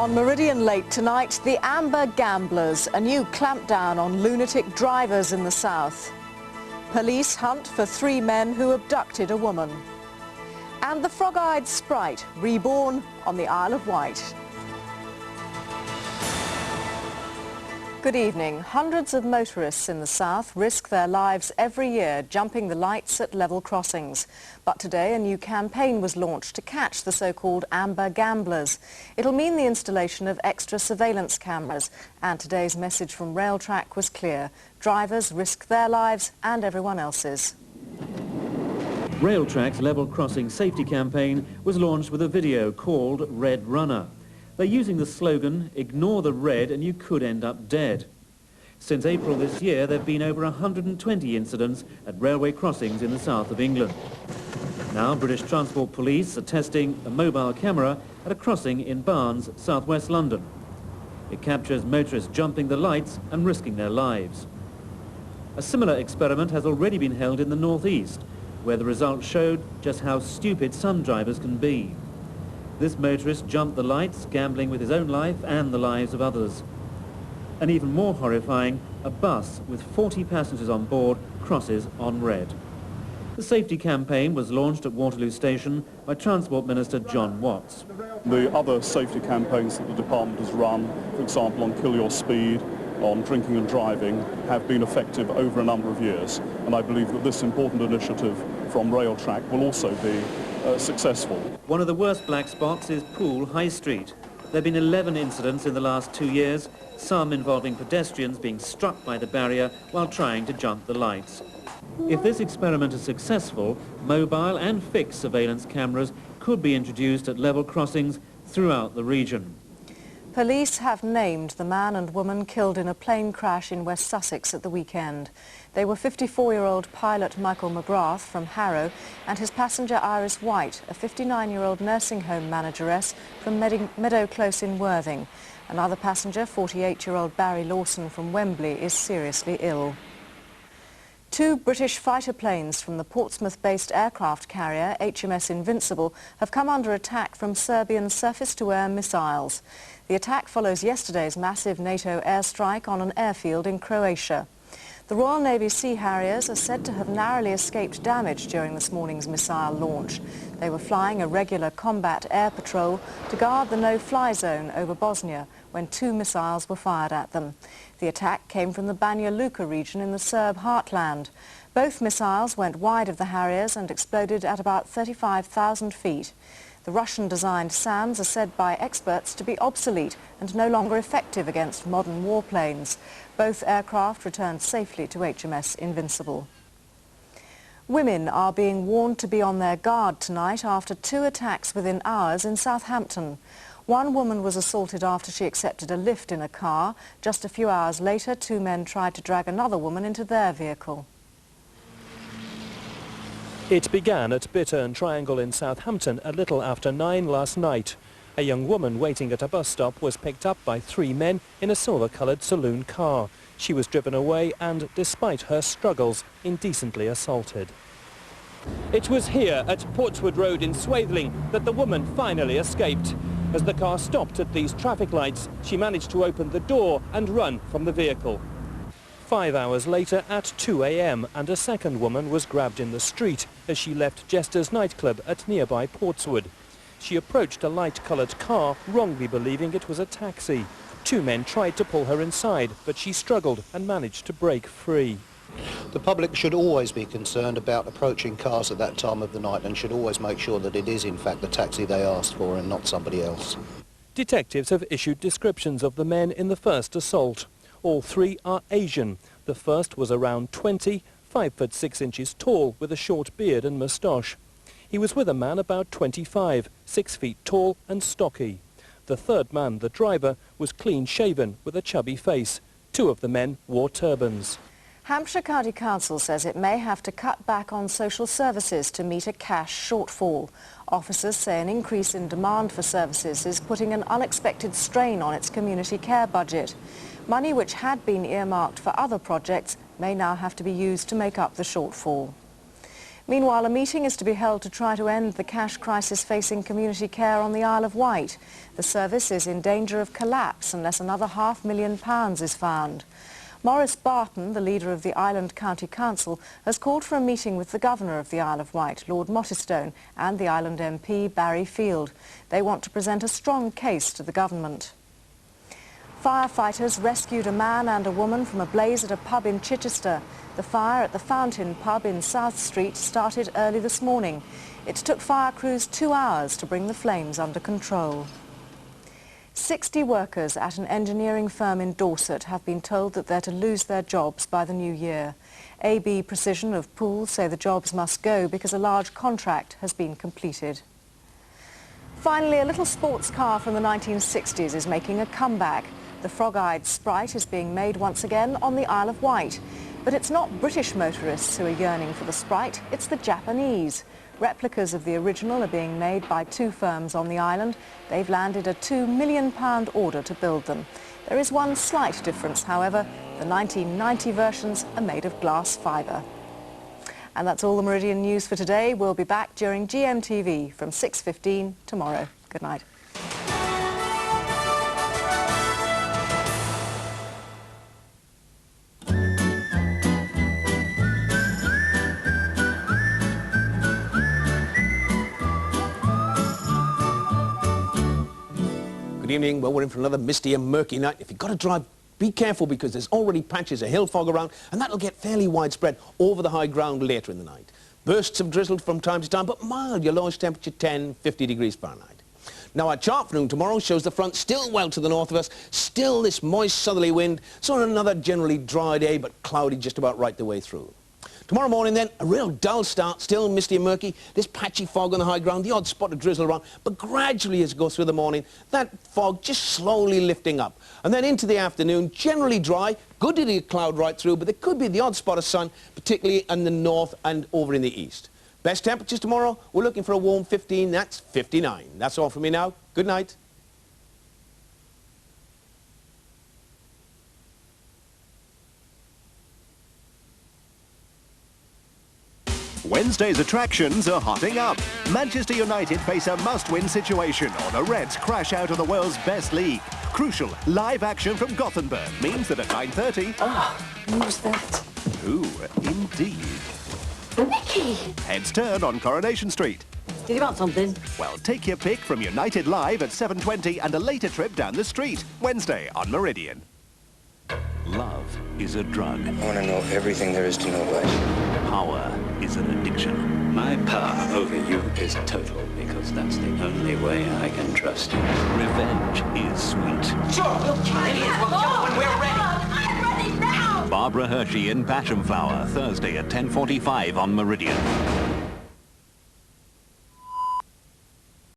On Meridian Late tonight, the Amber Gamblers, a new clampdown on lunatic drivers in the south. Police hunt for 3 men who abducted a woman. And the frog-eyed sprite, reborn on the Isle of Wight. Good evening. Hundreds of motorists in the south risk their lives every year jumping the lights at level crossings. But today a new campaign was launched to catch the so-called Amber Gamblers. It'll mean the installation of extra surveillance cameras. And today's message from Railtrack was clear. Drivers risk their lives and everyone else's. Railtrack's level crossing safety campaign was launched with a video called Red Runner. They're using the slogan, "Ignore the red and you could end up dead." Since April this year, there have been over 120 incidents at railway crossings in the south of England. Now, British Transport Police are testing a mobile camera at a crossing in Barnes, southwest London. It captures motorists jumping the lights and risking their lives. A similar experiment has already been held in the northeast, where the results showed just how stupid some drivers can be. This motorist jumped the lights, gambling with his own life and the lives of others. And even more horrifying, a bus with 40 passengers on board crosses on red. The safety campaign was launched at Waterloo Station by Transport Minister John Watts. The other safety campaigns that the department has run, for example on Kill Your Speed, on drinking and driving, have been effective over a number of years. And I believe that this important initiative from Railtrack will also be successful. One of the worst black spots is Poole High Street. There have been 11 incidents in the last 2 years, some involving pedestrians being struck by the barrier while trying to jump the lights. If this experiment is successful, mobile and fixed surveillance cameras could be introduced at level crossings throughout the region. Police have named the man and woman killed in a plane crash in West Sussex at the weekend. They were 54-year-old pilot Michael McGrath from Harrow and his passenger Iris White, a 59-year-old nursing home manageress from Meadow Close in Worthing. Another passenger, 48-year-old Barry Lawson from Wembley, is seriously ill. 2 British fighter planes from the Portsmouth-based aircraft carrier HMS Invincible have come under attack from Serbian surface-to-air missiles. The attack follows yesterday's massive NATO airstrike on an airfield in Croatia. The Royal Navy Sea Harriers are said to have narrowly escaped damage during this morning's missile launch. They were flying a regular combat air patrol to guard the no-fly zone over Bosnia when 2 missiles were fired at them. The attack came from the Banja Luka region in the Serb heartland. Both missiles went wide of the Harriers and exploded at about 35,000 feet. The Russian-designed SAMs are said by experts to be obsolete and no longer effective against modern warplanes. Both aircraft returned safely to HMS Invincible. Women are being warned to be on their guard tonight after 2 attacks within hours in Southampton. One woman was assaulted after she accepted a lift in a car. Just a few hours later, 2 men tried to drag another woman into their vehicle. It began at Bittern Triangle in Southampton a little after 9 last night. A young woman waiting at a bus stop was picked up by 3 men in a silver-coloured saloon car. She was driven away and, despite her struggles, indecently assaulted. It was here at Portswood Road in Swathling that the woman finally escaped. As the car stopped at these traffic lights, she managed to open the door and run from the vehicle. 5 hours later at 2 a.m. and a second woman was grabbed in the street as she left Jester's nightclub at nearby Portswood. She approached a light-coloured car, wrongly believing it was a taxi. 2 men tried to pull her inside, but she struggled and managed to break free. The public should always be concerned about approaching cars at that time of the night and should always make sure that it is in fact the taxi they asked for and not somebody else. Detectives have issued descriptions of the men in the first assault. All 3 are Asian. The first was around 20, 5 foot 6 inches tall with a short beard and moustache. He was with a man about 25, 6 feet tall and stocky. The third man, the driver, was clean-shaven with a chubby face. 2 of the men wore turbans. Hampshire County Council says it may have to cut back on social services to meet a cash shortfall. Officers say an increase in demand for services is putting an unexpected strain on its community care budget. Money which had been earmarked for other projects may now have to be used to make up the shortfall. Meanwhile, a meeting is to be held to try to end the cash crisis facing community care on the Isle of Wight. The service is in danger of collapse unless another £500,000 is found. Maurice Barton, the leader of the Island County Council, has called for a meeting with the Governor of the Isle of Wight, Lord Mottistone, and the Island MP, Barry Field. They want to present a strong case to the government. Firefighters rescued a man and a woman from a blaze at a pub in Chichester. The fire at the Fountain pub in South Street started early this morning. It took fire crews 2 hours to bring the flames under control. 60 workers at an engineering firm in Dorset have been told that they're to lose their jobs by the new year. AB Precision of Poole say the jobs must go because a large contract has been completed. Finally, a little sports car from the 1960s is making a comeback. The frog-eyed Sprite is being made once again on the Isle of Wight. But it's not British motorists who are yearning for the Sprite, it's the Japanese. Replicas of the original are being made by 2 firms on the island. They've landed a £2 million order to build them. There is one slight difference, however. The 1990 versions are made of glass fibre. And that's all the Meridian news for today. We'll be back during GMTV from 6:15 tomorrow. Good night. Good evening. Well, we're in for another misty and murky night. If you've got to drive, be careful because there's already patches of hill fog around and that'll get fairly widespread over the high ground later in the night. Bursts of drizzle from time to time, but mild, your lowest temperature 10, 50 degrees Fahrenheit. Now, our chart for noon tomorrow shows the front still well to the north of us, still this moist southerly wind, so another generally dry day, but cloudy just about right the way through. Tomorrow morning then, a real dull start, still misty and murky, this patchy fog on the high ground, the odd spot of drizzle around, but gradually as it goes through the morning, that fog just slowly lifting up. And then into the afternoon, generally dry, good to get cloud right through, but there could be the odd spot of sun, particularly in the north and over in the east. Best temperatures tomorrow, we're looking for a warm 15, that's 59. That's all from me now. Good night. Wednesday's attractions are hotting up. Manchester United face a must-win situation, or the Reds crash out of the world's best league. Crucial live action from Gothenburg means that at 9:30... Who's that? Who, indeed. Mickey! Heads turn on Coronation Street. Did you want something? Well, take your pick from United Live at 7:20 and a later trip down the street. Wednesday on Meridian. Love is a drug. I want to know everything there is to know about you. Power is an addiction. My power over you is total, because that's the only way I can trust you. Revenge is sweet. Sure, we'll kill idiots. We'll go when we're ready. I'm ready now! Barbara Hershey in Passion Flower, Thursday at 10:45 on Meridian.